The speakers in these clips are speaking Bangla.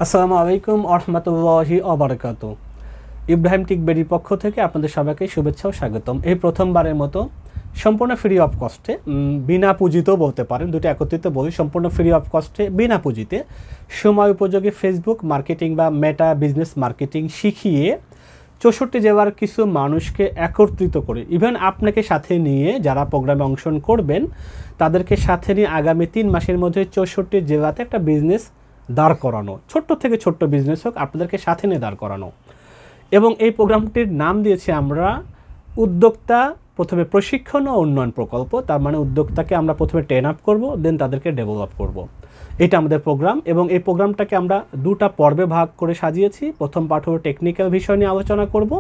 আসসালামু আলাইকুম রহমতুল্লাহি ওবারাকাতু। ইব্রাহিম টিকবেরির পক্ষ থেকে আপনাদের সবাইকে শুভেচ্ছা ও স্বাগতম। এই প্রথমবারের মতো সম্পূর্ণ ফ্রি অফ কস্টে, বিনা পুঁজিতেও বলতে পারেন, দুটো একত্রিত বলি, সম্পূর্ণ ফ্রি অফ কস্টে বিনা পুঁজিতে সময় উপযোগী ফেসবুক মার্কেটিং বা মেটা বিজনেস মার্কেটিং শিখিয়ে 64 জেলার কিছু মানুষকে একত্রিত করে, ইভেন আপনাকে সাথে নিয়ে যারা প্রোগ্রামে অংশগ্রহণ করবেন তাদেরকে সাথে নিয়ে আগামী 3 মাসের মধ্যে 64 জেলাতে একটা বিজনেস দাঁড় করানো, ছোট্ট থেকে ছোট্ট বিজনেস হোক, আপনাদেরকে সাথে নিয়ে দাঁড় করানো। এবং এই প্রোগ্রামটির নাম দিয়েছি আমরা উদ্যোক্তা প্রথমে প্রশিক্ষণ ও উন্নয়ন প্রকল্প। তার মানে উদ্যোক্তাকে আমরা প্রথমে ট্রেন আপ করবো, দেন তাদেরকে ডেভেলপ করব। এটা আমাদের প্রোগ্রাম এবং এই প্রোগ্রামটাকে আমরা দুটা পর্বে ভাগ করে সাজিয়েছি। প্রথম পার্ট হলো টেকনিক্যাল বিষয় নিয়ে আলোচনা করব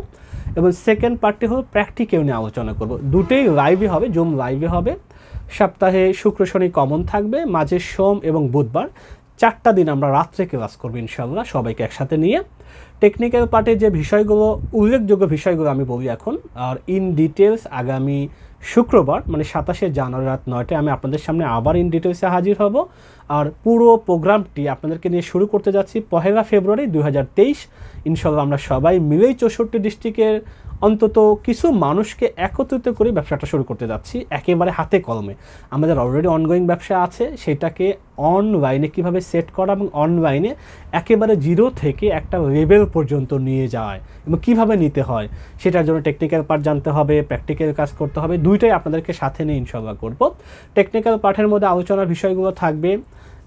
এবং সেকেন্ড পার্টটি হলো প্র্যাকটিক্যাল নিয়ে আলোচনা করব। দুটোই লাইভে হবে, জুম লাইভে হবে। সপ্তাহে শুক্র শনি কমন থাকবে, মাঝে সোম এবং বুধবার 4টা দিন আমরা রাত্রে ক্লাস করবো ইনশাল্লাহ, সবাইকে একসাথে নিয়ে। টেকনিক্যাল পার্টে যে বিষয়গুলো, উল্লেখযোগ্য বিষয়গুলো আমি বলি এখন, আর ইন ডিটেলস আগামী শুক্রবার মানে 27শে জানুয়ারি রাত 9টায় আমি আপনাদের সামনে আবার ইন ডিটেলসে হাজির হব। আর পুরো প্রোগ্রামটি আপনাদেরকে নিয়ে শুরু করতে যাচ্ছি 1 ফেব্রুয়ারি 2023। ইনশাল্লাহ আমরা সবাই মিলেই 64 ডিস্ট্রিক্টের অন্তত কিছু মানুষকে একত্রিত করে ব্যবসাটা শুরু করতে যাচ্ছি একেবারে হাতে কলমে। আমাদের অলরেডি অনগোয়িং ব্যবসা আছে, সেটাকে অনলাইনে কিভাবে সেট করা এবং অনলাইনে একেবারে জিরো থেকে একটা লেভেল পর্যন্ত নিয়ে যায় এবং কীভাবে নিতে হয় সেটার জন্য টেকনিক্যাল পার্ট জানতে হবে, প্র্যাকটিক্যাল কাজ করতে হবে। দুইটাই আপনাদেরকে সাথে নিয়ে ইনশাল্লাহ করব। টেকনিক্যাল পার্টের মধ্যে আলোচনার বিষয়গুলো থাকবে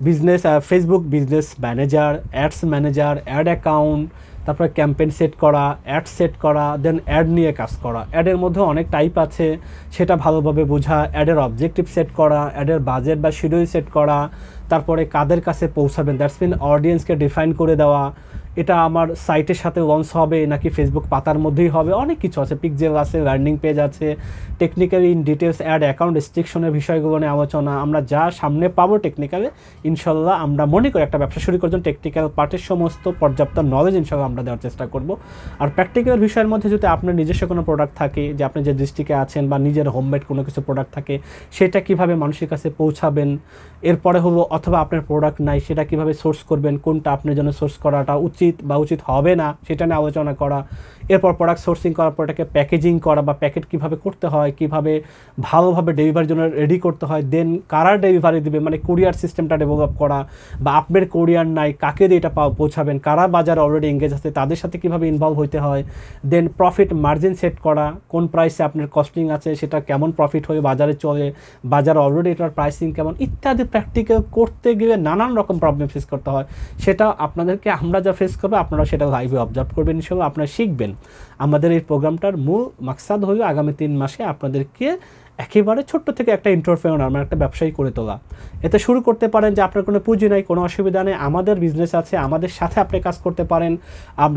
business, Facebook business manager, ads manager, ad account, তারপরে ক্যাম্পেইন সেট করা, অ্যাড সেট করা, দেন অ্যাড নিয়ে কাজ করা। অ্যাডের মধ্যে অনেক টাইপ আছে, সেটা ভালোভাবে বোঝা, অ্যাডের অবজেক্টিভ সেট করা, অ্যাডের বাজেট বা শিডিউল সেট করা, তারপরে কাদের কাছে পৌঁছাবেন দ্যাটস মিন অডিয়েন্সকে ডিফাইন করে দেওয়া। এটা আমার সাইটের সাথে লঞ্চ হবে নাকি ফেসবুক পাতার মধ্যেই হবে, অনেক কিছু আছে, পিকজেল আছে, লার্নিং পেজ আছে, technically in details ad account রেস্ট্রিকশনের বিষয়গুলো নিয়ে আলোচনা। আমরা যা সামনে পাবো টেকনিক্যালে ইনশাল্লাহ আমরা মনে করি একটা ব্যবসা শুরু করার জন্য টেকনিক্যাল পার্টের সমস্ত পর্যাপ্ত নলেজ ইনশাল্লাহ আমরা দেওয়ার চেষ্টা করব। আর প্র্যাকটিক্যাল বিষয়ের মধ্যে যদি আপনার নিজস্ব কোনো প্রোডাক্ট থাকে, যে আপনি যে ডিস্ট্রিক্টে আছেন বা নিজের হোমমেড কোনো কিছু প্রোডাক্ট থাকে, সেটা কীভাবে মানুষের কাছে পৌঁছাবেন। এরপরে হলো অথবা আপনার প্রোডাক্ট নাই, সেটা কীভাবে সোর্স করবেন, কোনটা আপনার জন্য সোর্স করাটা উচিত বা উচিত হবে না সেটা নিয়ে আলোচনা করা। এরপর প্রোডাক্ট সোর্সিং করার পর এটাকে প্যাকেজিং করা বা প্যাকেট কীভাবে করতে হয়, কীভাবে ভালোভাবে ডেলিভারির জন্য রেডি করতে হয়, দেন কারা ডেলিভারি দেবে মানে কুরিয়ার সিস্টেমটা ডেভেলপ করা, বা আপনার কুরিয়ার নাই কাকে দিয়ে এটা পৌঁছাবেন, কারা বাজারে অলরেডি এঙ্গেজ আছে তাদের সাথে কীভাবে ইনভলভ হইতে হয়, দেন প্রফিট মার্জিন সেট করা, কোন প্রাইসে আপনার কস্টিং আছে, সেটা কেমন প্রফিট হয়ে বাজারে চলে, বাজারে অলরেডি এটার প্রাইসিং কেমন ইত্যাদি। প্র্যাকটিক্যাল করতে গেলে নানান রকম প্রবলেম ফেস করতে হয়, সেটা আপনাদেরকে আমরা যা ফেস করবো আপনারা সেটা লাইভে অবজার্ভ করবেন, ইনশাল্লাহ আপনারা শিখবেন। আমাদের এই প্রোগ্রামটার মূল মাকসাদ হলো আগামী 3 মাসে আপনাদেরকে একেবারে ছোট্ট থেকে একটা এন্টারপ্রেনার মানে একটা ব্যবসায়ী করে তোলা। এতে শুরু করতে পারেন যে আপনার কোনো পুঁজি নাই, কোনো অসুবিধা নেই, আমাদের বিজনেস আছে, আমাদের সাথে আপনি কাজ করতে পারেন।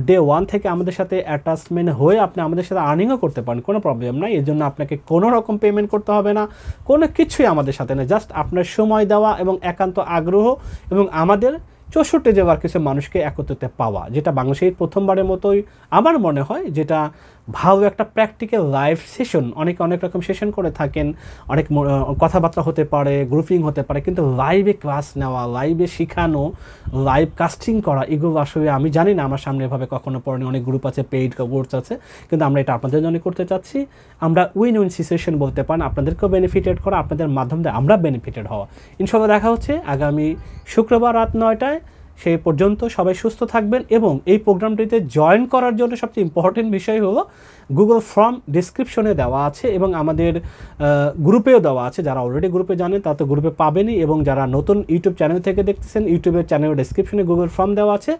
ডে 1 থেকে আমাদের সাথে অ্যাটাচমেন্ট হয়ে আপনি আমাদের সাথে আর্নিংও করতে পারেন, কোনো প্রবলেম নাই। এর জন্য আপনাকে কোনো রকম পেমেন্ট করতে হবে না, কোনো কিছুই আমাদের সাথে নেই, জাস্ট আপনার সময় দেওয়া এবং একান্ত আগ্রহ এবং আমাদের 64 জেলার কিছু মানুষকে একত্রিত পাওয়া, যেটা বাংলাদেশের প্রথমবারের মতোই আমার মনে হয়, যেটা ভালো একটা প্র্যাকটিক্যাল লাইভ সেশন। অনেকে অনেক রকম সেশন করে থাকেন, অনেক কথাবার্তা হতে পারে, গ্রুপিং হতে পারে, কিন্তু লাইভে ক্লাস নেওয়া, লাইভে শেখানো, লাইভ কাস্টিং করা, এগুলো আসলে আমি জানি না, আমার সামনে এভাবে কখনো পড়েনি। অনেক গ্রুপ আছে, পেইড কোর্স আছে, কিন্তু আমরা এটা আপনাদের জন্য করতে চাচ্ছি। আমরা উইন উইন সিচুয়েশন বলতে পারেন, আপনাদেরকেও বেনিফিটেড করা, আপনাদের মাধ্যমে আমরা বেনিফিটেড হওয়া। ইনশাল্লাহ দেখা হচ্ছে আগামী শুক্রবার রাত 9টায়। সেই পর্যন্ত সবাই সুস্থ থাকবেন এবং এই প্রোগ্রামটিতে জয়েন করার জন্য সবচেয়ে ইম্পর্টেন্ট বিষয় হলো গুগল ফর্ম ডিসক্রিপশনে দেওয়া আছে এবং আমাদের গ্রুপেও দেওয়া আছে। যারা অলরেডি গ্রুপে জানেন তারা তো গ্রুপে পাবেনই, এবং যারা নতুন ইউটিউব চ্যানেল থেকে দেখতেছেন ইউটিউবের চ্যানেলের ডিসক্রিপশনে গুগল ফর্ম দেওয়া আছে।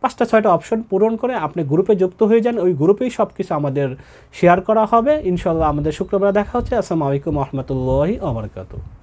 5টা-6টা অপশন পূরণ করে আপনি গ্রুপে যুক্ত হয়ে যান, ওই গ্রুপেই সব কিছু আমাদের শেয়ার করা হবে। ইনশাল্লাহ আমাদের শুক্রবার দেখা হচ্ছে। আসসালামু আলাইকুম রহমতুল্লাহি ওয়া বারাকাতুহু।